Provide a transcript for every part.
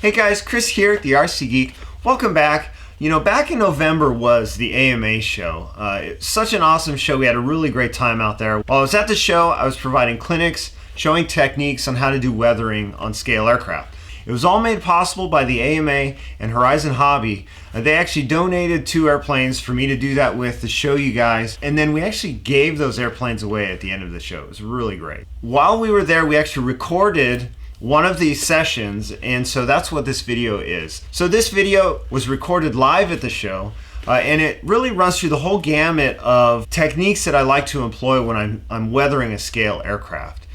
Hey guys, Chris here at the RC Geek. Welcome back. You know, back in November was the AMA show. It's such an awesome show. We had a really great time out there. While I was at the show, I was providing clinics, showing techniques on how to do weathering on scale aircraft. It was all made possible by the AMA and Horizon Hobby. They actually donated 2 airplanes for me to do that with to show you guys. And then we actually gave those airplanes away at the end of the show. It was really great. While we were there, we actually recorded one of these sessions, and so that's what this video is. So this video was recorded live at the show, and it really runs through the whole gamut of techniques that I like to employ when I'm weathering a scale aircraft.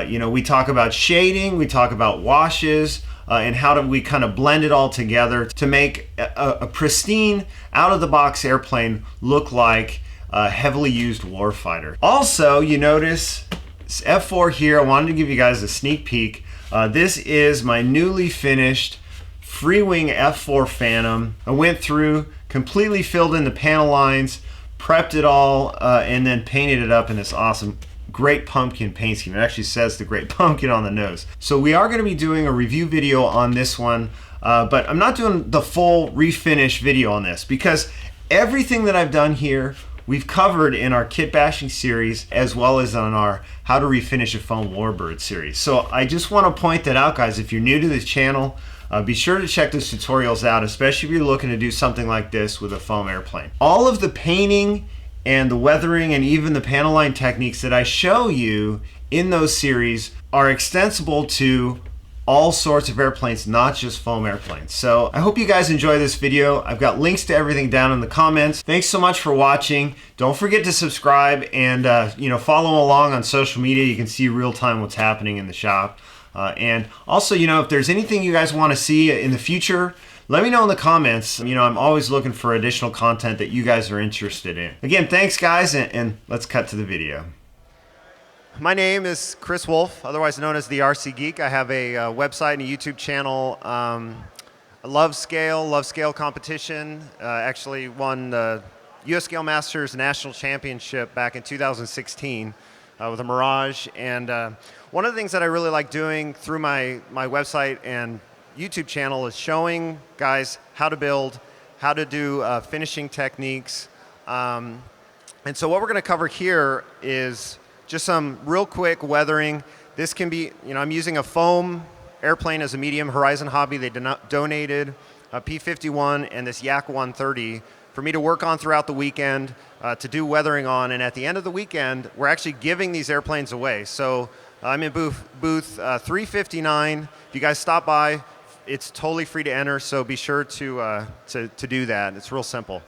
You know, we talk about shading, we talk about washes, and how do we kind of blend it all together to make a pristine, out-of-the-box airplane look like a heavily used warfighter. Also, you notice F4 here. I wanted to give you guys a sneak peek. This is my newly finished Freewing F4 Phantom. I went through, completely filled in the panel lines, prepped it all, and then painted it up in this awesome Great Pumpkin paint scheme. It actually says the Great Pumpkin on the nose. So we are going to be doing a review video on this one, but I'm not doing the full refinish video on this because everything that I've done here we've covered in our kit bashing series as well as on our how to refinish a foam warbird series. So I just want to point that out, guys. If you're new to this channel, be sure to check those tutorials out, especially if you're looking to do something like this with a foam airplane. All of the painting and the weathering and even the panel line techniques that I show you in those series are extensible to all sorts of airplanes, not just foam airplanes. So I hope you guys enjoy this video. I've got links to everything down in the comments. Thanks so much for watching. Don't forget to subscribe and you know, follow along on social media. You can see real time what's happening in the shop. And also, you know, if there's anything you guys want to see in the future, let me know in the comments. You know, I'm always looking for additional content that you guys are interested in. Again, thanks guys, and let's cut to the video. My name is Chris Wolf, otherwise known as the RC Geek. I have a website and a YouTube channel. I love scale competition. Actually won the US Scale Masters National Championship back in 2016 with a Mirage. And one of the things that I really like doing through my website and YouTube channel is showing guys how to build, how to do finishing techniques. And so what we're going to cover here is just some real quick weathering. This can be, you know, I'm using a foam airplane as a medium. Horizon Hobby, they donated a P-51 and this Yak 130 for me to work on throughout the weekend to do weathering on. And at the end of the weekend, we're actually giving these airplanes away. So I'm in booth 359. If you guys stop by, it's totally free to enter. So be sure to do that. It's real simple.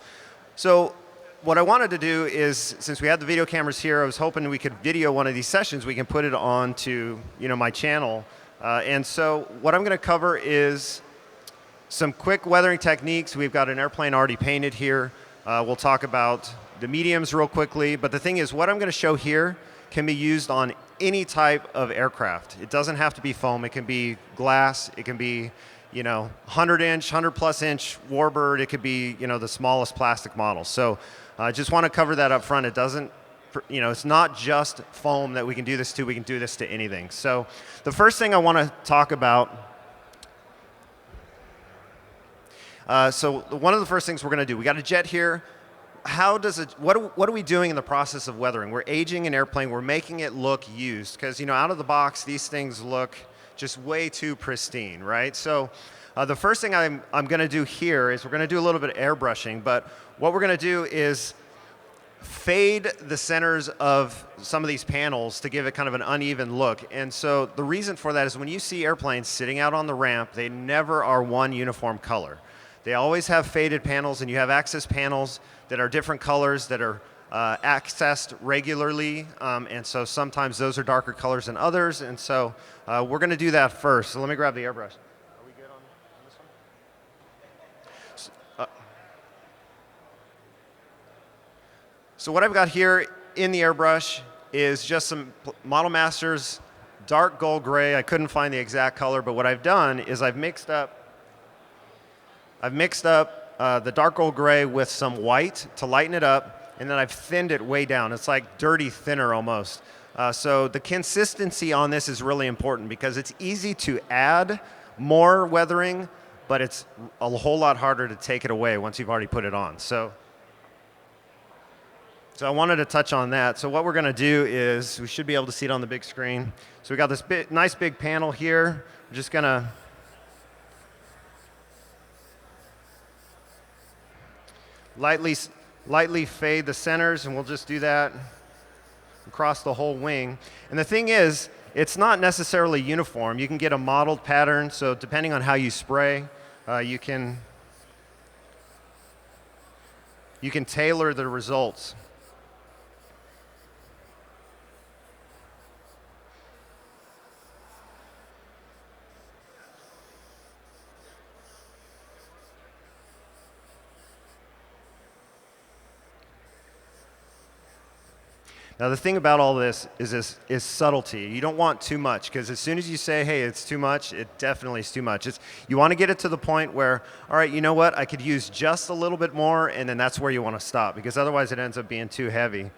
So what I wanted to do is, since we had the video cameras here, I was hoping we could video one of these sessions. We can put it on to, you know, my channel. And so what I'm going to cover is some quick weathering techniques. We've got an airplane already painted here. We'll talk about the mediums real quickly. But the thing is, what I'm going to show here can be used on any type of aircraft. It doesn't have to be foam. It can be glass. It can be, you know, 100-inch, 100-plus-inch warbird. It could be, you know, the smallest plastic model. So I just want to cover that up front. It doesn't, you know, it's not just foam that we can do this to. We can do this to anything. So the first thing I want to talk about, so one of the first things we're going to do, we got a jet here. How does it, what are we doing in the process of weathering? We're aging an airplane. We're making it look used because, you know, out of the box, these things look just way too pristine, right? So the first thing I'm going to do here is we're going to do a little bit of airbrushing, but what we're going to do is fade the centers of some of these panels to give it kind of an uneven look. And so the reason for that is when you see airplanes sitting out on the ramp, they never are one uniform color. They always have faded panels, and you have access panels that are different colors that are accessed regularly, and so sometimes those are darker colors than others, and so we're going to do that first. So let me grab the airbrush. Are we good on this one? So what I've got here in the airbrush is just some Model Masters dark gold gray. I couldn't find the exact color, but what I've done is I've mixed up the dark gold gray with some white to lighten it up, and then I've thinned it way down. It's like dirty thinner almost. So the consistency on this is really important because it's easy to add more weathering, but it's a whole lot harder to take it away once you've already put it on. So I wanted to touch on that. So what we're going to do is, we should be able to see it on the big screen. So we got this nice big panel here. We're just going to lightly fade the centers, and we'll just do that across the whole wing. And the thing is, it's not necessarily uniform. You can get a modeled pattern, so depending on how you spray, you can tailor the results. Now the thing about all this is subtlety. You don't want too much, because as soon as you say, hey, it's too much, it definitely is too much. You want to get it to the point where, all right, you know what, I could use just a little bit more, and then that's where you want to stop, because otherwise it ends up being too heavy.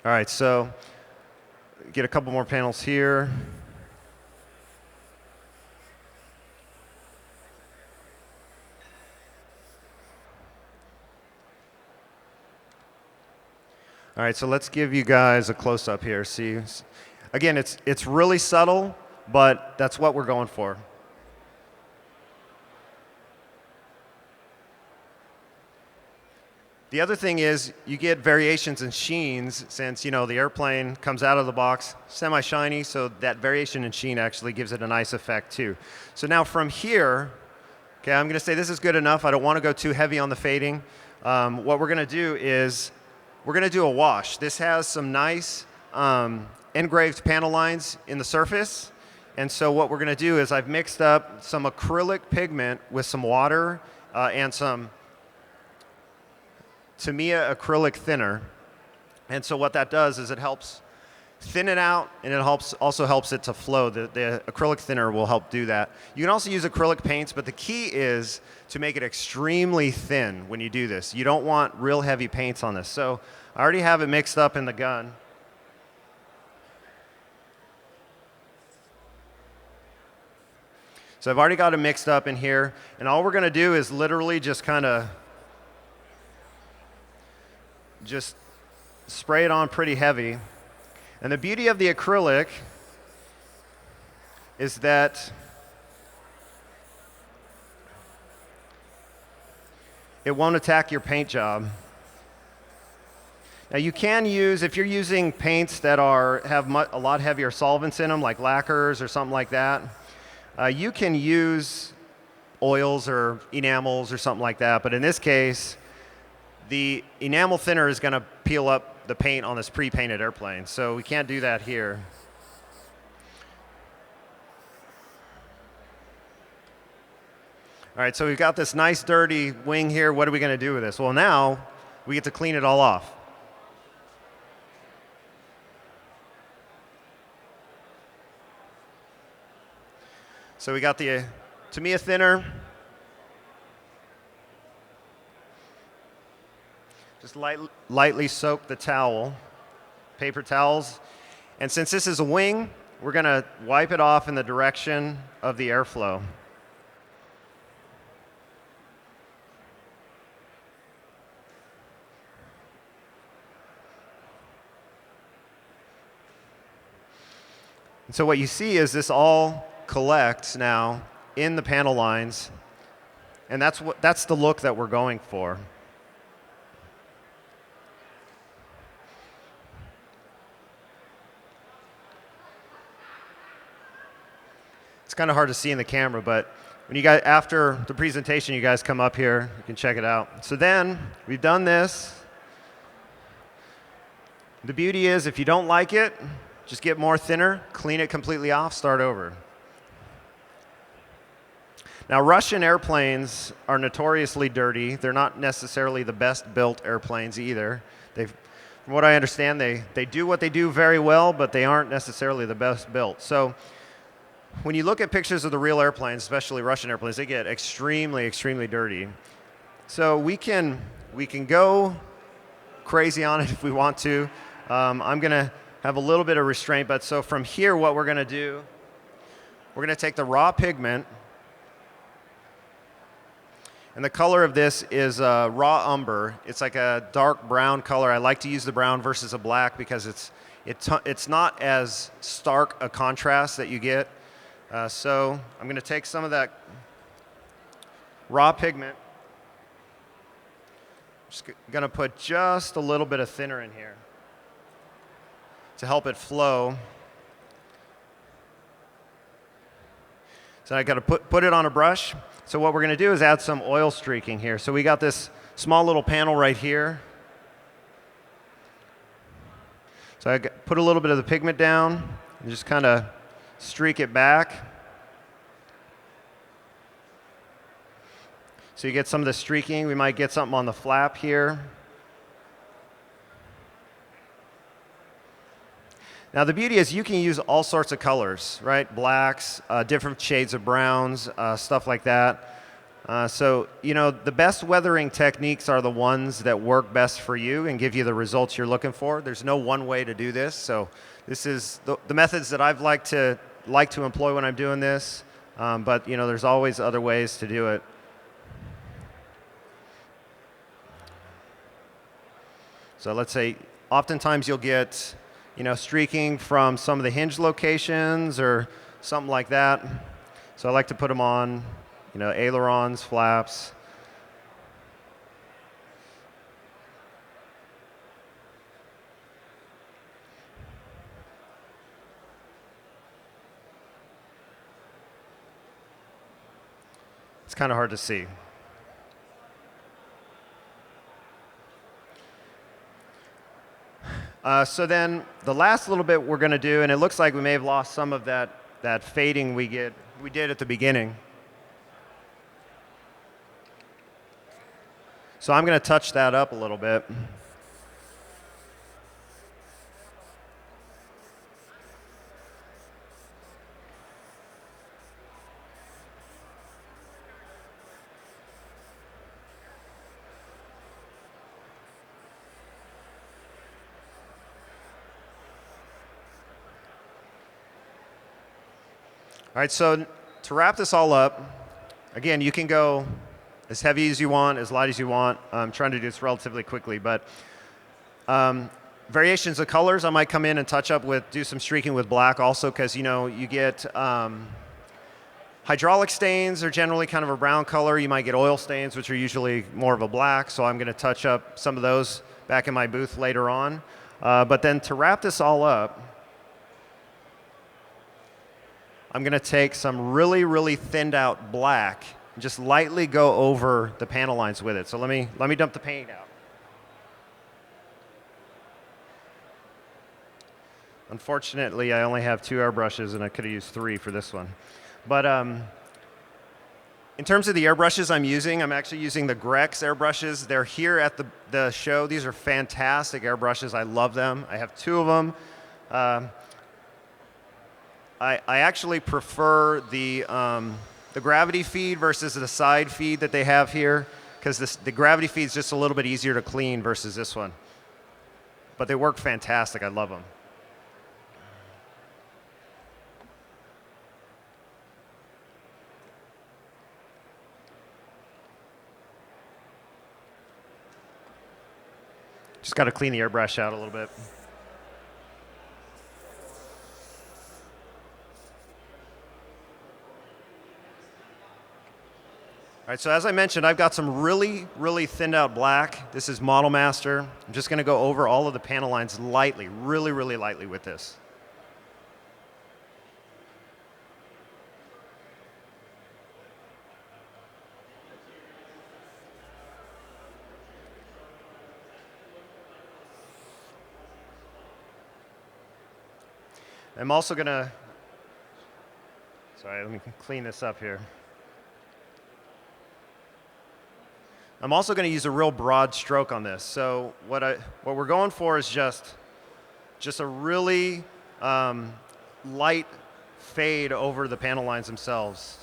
All right, so get a couple more panels here. All right, so let's give you guys a close-up here. See, again, it's really subtle, but that's what we're going for. The other thing is you get variations in sheens, since the airplane comes out of the box semi-shiny, so that variation in sheen actually gives it a nice effect too. So now from here, okay, I'm going to say this is good enough. I don't want to go too heavy on the fading. What we're going to do is we're going to do a wash. This has some nice engraved panel lines in the surface. And so what we're going to do is I've mixed up some acrylic pigment with some water and some Tamiya acrylic thinner. And so what that does is it helps thin it out, and it also helps it to flow. The acrylic thinner will help do that. You can also use acrylic paints, but the key is to make it extremely thin when you do this. You don't want real heavy paints on this. So I already have it mixed up in the gun. So I've already got it mixed up in here, and all we're going to do is literally just kind of just spray it on pretty heavy. And the beauty of the acrylic is that it won't attack your paint job. Now you can use, if you're using paints that have a lot heavier solvents in them, like lacquers or something like that, you can use oils or enamels or something like that. But in this case, the enamel thinner is going to peel up the paint on this pre-painted airplane, so we can't do that here. All right, so we've got this nice dirty wing here. What are we going to do with this? Well, now we get to clean it all off. So we got the Tamiya thinner. Just lightly soak the towel, paper towels. And since this is a wing, we're going to wipe it off in the direction of the airflow. And so what you see is this all collects now in the panel lines, and that's the look that we're going for. It's kind of hard to see in the camera, but when you guys, after the presentation, you guys come up here, you can check it out. So then we've done this. The beauty is, if you don't like it, just get more thinner, clean it completely off, start over. Now, Russian airplanes are notoriously dirty. They're not necessarily the best built airplanes either. From what I understand, they do what they do very well, but they aren't necessarily the best built. So when you look at pictures of the real airplanes, especially Russian airplanes, they get extremely, extremely dirty. So we can go crazy on it if we want to. I'm going to have a little bit of restraint, but so from here what we're going to do, we're going to take the raw pigment, and the color of this is raw umber. It's like a dark brown color. I like to use the brown versus a black because it's not as stark a contrast that you get. So I'm going to take some of that raw pigment. Just going to put just a little bit of thinner in here to help it flow. So I got to put it on a brush. So what we're going to do is add some oil streaking here. So we got this small little panel right here. So I put a little bit of the pigment down and just kind of streak it back. So you get some of the streaking. We might get something on the flap here. Now the beauty is you can use all sorts of colors, right? Blacks, different shades of browns, stuff like that. So the best weathering techniques are the ones that work best for you and give you the results you're looking for. There's no one way to do this. So this is the methods that I've like to employ when I'm doing this. But there's always other ways to do it. So let's say oftentimes you'll get streaking from some of the hinge locations or something like that. So I like to put them on, ailerons, flaps. It's kind of hard to see. So then the last little bit we're going to do, and it looks like we may have lost some of that fading we did at the beginning. So I'm going to touch that up a little bit. All right, so to wrap this all up, again, you can go as heavy as you want, as light as you want. I'm trying to do this relatively quickly, but variations of colors, I might come in and touch up do some streaking with black also, because you get hydraulic stains are generally kind of a brown color. You might get oil stains, which are usually more of a black, so I'm going to touch up some of those back in my booth later on. But then to wrap this all up, I'm going to take some really, really thinned out black and just lightly go over the panel lines with it. So let me dump the paint out. Unfortunately, I only have 2 airbrushes, and I could have used 3 for this one. But in terms of the airbrushes I'm using, I'm actually using the Grex airbrushes. They're here at the show. These are fantastic airbrushes. I love them. I have 2 of them. I actually prefer the gravity feed versus the side feed that they have here, because the gravity feed is just a little bit easier to clean versus this one. But they work fantastic. I love them. Just got to clean the airbrush out a little bit. All right, so as I mentioned, I've got some really, really thinned out black. This is Model Master. I'm just going to go over all of the panel lines lightly, really, really lightly with this. I'm also going to, sorry, let me clean this up here. I'm also going to use a real broad stroke on this. So what we're going for is just a really light fade over the panel lines themselves.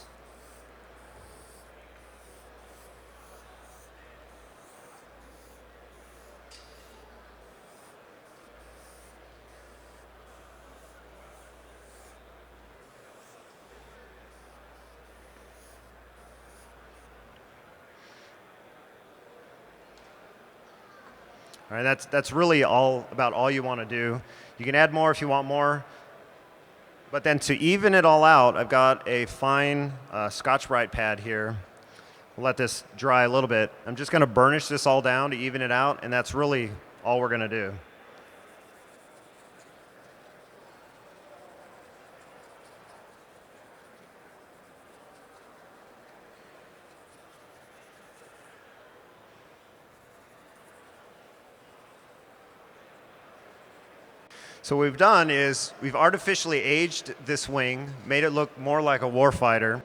All right, that's really all you want to do. You can add more if you want more. But then to even it all out, I've got a fine Scotch-Brite pad here. We'll let this dry a little bit. I'm just going to burnish this all down to even it out, and that's really all we're going to do. So what we've done is we've artificially aged this wing, made it look more like a warfighter.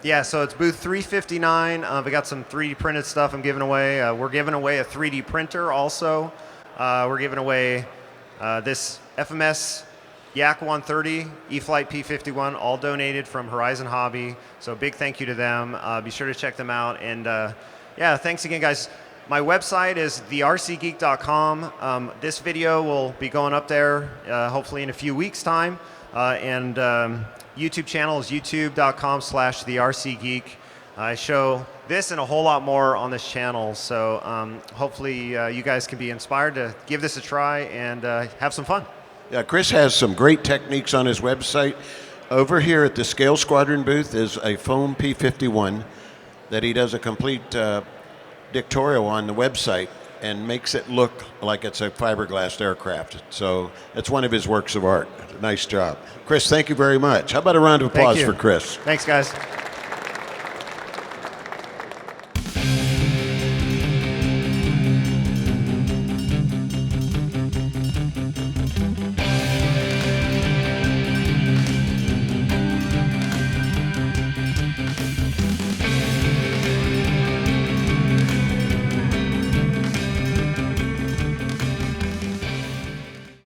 Yeah, so it's booth 359. We got some 3D printed stuff I'm giving away. We're giving away a 3D printer also. We're giving away this FMS Yak 130, E-Flight P51, all donated from Horizon Hobby. So big thank you to them. Be sure to check them out. And yeah, thanks again, guys. My website is thercgeek.com. This video will be going up there hopefully in a few weeks' time. And YouTube channel is youtube.com/thercgeek. I show this and a whole lot more on this channel. So hopefully you guys can be inspired to give this a try and have some fun. Yeah, Chris has some great techniques on his website. Over here at the Scale Squadron booth is a foam P51 that he does a complete dictorial on the website and makes it look like it's a fiberglass aircraft. So it's one of his works of art. Nice job. Chris, thank you very much. How about a round of applause for Chris? Thanks, guys.